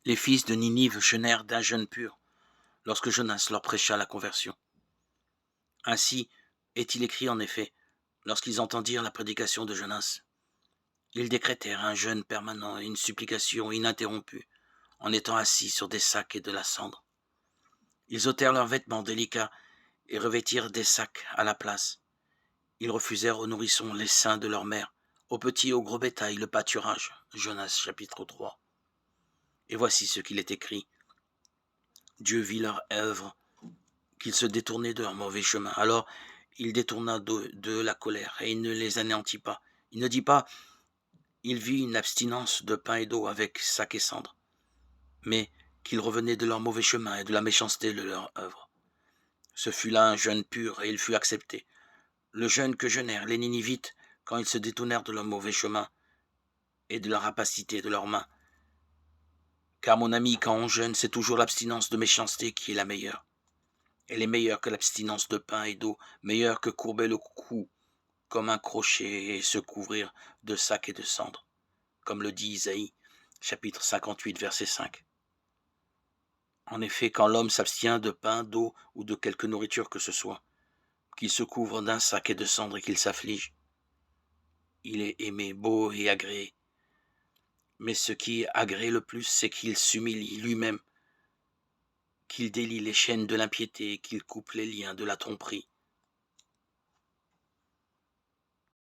Les fils de Ninive jeûnèrent d'un jeûne pur, lorsque Jonas leur prêcha la conversion. Ainsi est-il écrit en effet, lorsqu'ils entendirent la prédication de Jonas. Ils décrétèrent un jeûne permanent et une supplication ininterrompue, en étant assis sur des sacs et de la cendre. Ils ôtèrent leurs vêtements délicats et revêtirent des sacs à la place. Ils refusèrent aux nourrissons les seins de leur mère, aux petits et au gros bétail le pâturage. Jonas chapitre 3. Et voici ce qu'il est écrit. Dieu vit leur œuvre, qu'ils se détournaient de leur mauvais chemin. Alors il détourna de la colère et il ne les anéantit pas. Il ne dit pas, il vit une abstinence de pain et d'eau avec sac et cendre, mais qu'ils revenaient de leur mauvais chemin et de la méchanceté de leur œuvre. Ce fut là un jeûne pur et il fut accepté. Le jeûne que jeûnèrent les Ninivites quand ils se détournèrent de leur mauvais chemin et de la rapacité de leurs mains. Car mon ami, quand on jeûne, c'est toujours l'abstinence de méchanceté qui est la meilleure. Elle est meilleure que l'abstinence de pain et d'eau, meilleure que courber le cou comme un crochet et se couvrir de sacs et de cendres, comme le dit Isaïe, chapitre 58, verset 5. En effet, quand l'homme s'abstient de pain, d'eau ou de quelque nourriture que ce soit, qu'il se couvre d'un sac et de cendres et qu'il s'afflige, il est aimé, beau et agréé. Mais ce qui agrée le plus, c'est qu'il s'humilie lui-même, qu'il délie les chaînes de l'impiété, qu'il coupe les liens de la tromperie,